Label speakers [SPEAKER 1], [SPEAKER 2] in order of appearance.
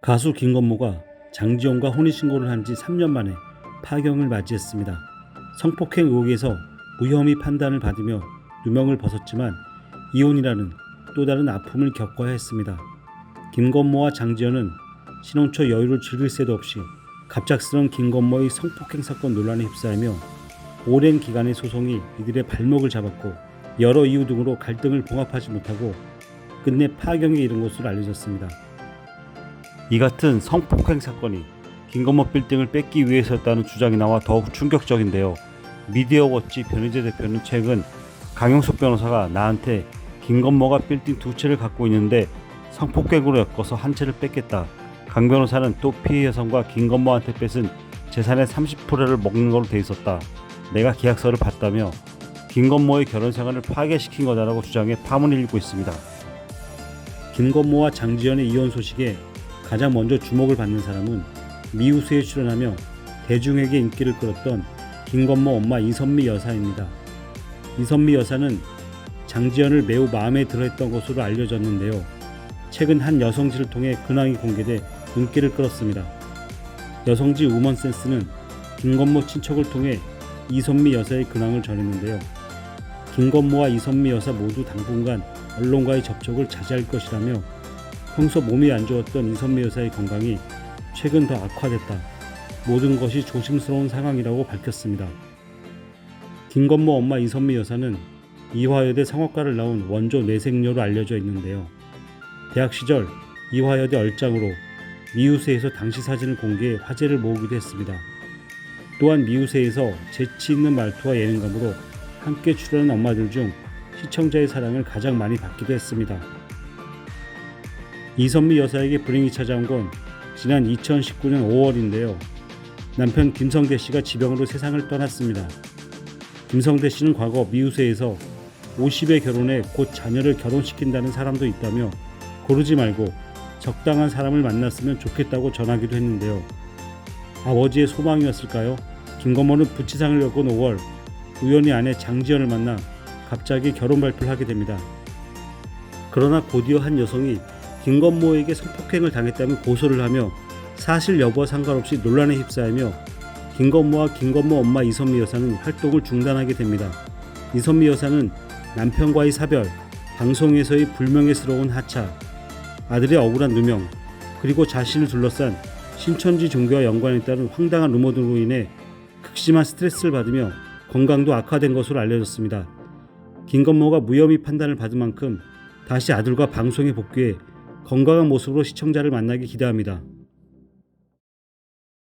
[SPEAKER 1] 가수 김건모가 장지연과 혼인신고를 한 지 3년 만에 파경을 맞이했습니다. 성폭행 의혹에서 무혐의 판단을 받으며 누명을 벗었지만 이혼이라는 또 다른 아픔을 겪어야 했습니다. 김건모와 장지연은 신혼 초 여유를 즐길 새도 없이 갑작스런 김건모의 성폭행 사건 논란에 휩싸이며 오랜 기간의 소송이 이들의 발목을 잡았고 여러 이유 등으로 갈등을 봉합하지 못하고 끝내 파경에 이른 것으로 알려졌습니다. 이 같은 성폭행 사건이 김건모 빌딩을 뺏기 위해서였다는 주장이 나와 더욱 충격적인데요. 미디어워치 변희재 대표는 최근 강용석 변호사가 나한테 김건모가 빌딩 2채를 갖고 있는데 성폭행으로 엮어서 한 채를 뺏겠다. 강 변호사는 또 피해 여성과 김건모한테 뺏은 재산의 30%를 먹는 걸로 돼 있었다. 내가 계약서를 봤다며 김건모의 결혼 생활을 파괴시킨 거다라고 주장해 파문을 일고 있습니다. 김건모와 장지연의 이혼 소식에 가장 먼저 주목을 받는 사람은 미우새에 출연하며 대중에게 인기를 끌었던 김건모 엄마 이선미 여사입니다. 이선미 여사는 장지연을 매우 마음에 들어했던 것으로 알려졌는데요. 최근 한 여성지를 통해 근황이 공개돼 인기를 끌었습니다. 여성지 우먼센스는 김건모 친척을 통해 이선미 여사의 근황을 전했는데요. 김건모와 이선미 여사 모두 당분간 언론과의 접촉을 자제할 것이라며 평소 몸이 안 좋았던 이선미 여사의 건강이 최근 더 악화됐다. 모든 것이 조심스러운 상황이라고 밝혔습니다. 김건모 엄마 이선미 여사는 이화여대 성악과를 나온 원조 뇌생녀로 알려져 있는데요. 대학 시절 이화여대 얼짱으로 미우새에서 당시 사진을 공개해 화제를 모으기도 했습니다. 또한 미우새에서 재치 있는 말투와 예능감으로 함께 출연한 엄마들 중 시청자의 사랑을 가장 많이 받기도 했습니다. 이선미 여사에게 불행이 찾아온 건 지난 2019년 5월인데요. 남편 김성대 씨가 지병으로 세상을 떠났습니다. 김성대 씨는 과거 미우새에서 50에 결혼해 곧 자녀를 결혼시킨다는 사람도 있다며 고르지 말고 적당한 사람을 만났으면 좋겠다고 전하기도 했는데요. 아버지의 소망이었을까요? 김건모는 부치상을 겪은 5월 우연히 아내 장지연을 만나 갑자기 결혼 발표를 하게 됩니다. 그러나 곧이어 한 여성이 김건모에게 성폭행을 당했다며 고소를 하며 사실 여부와 상관없이 논란에 휩싸이며 김건모와 김건모 엄마 이선미 여사는 활동을 중단하게 됩니다. 이선미 여사는 남편과의 사별, 방송에서의 불명예스러운 하차, 아들의 억울한 누명, 그리고 자신을 둘러싼 신천지 종교와 연관에 따른 황당한 루머 등으로 인해 극심한 스트레스를 받으며 건강도 악화된 것으로 알려졌습니다. 김건모가 무혐의 판단을 받은 만큼 다시 아들과 방송에 복귀해 건강한 모습으로 시청자를 만나기 기대합니다.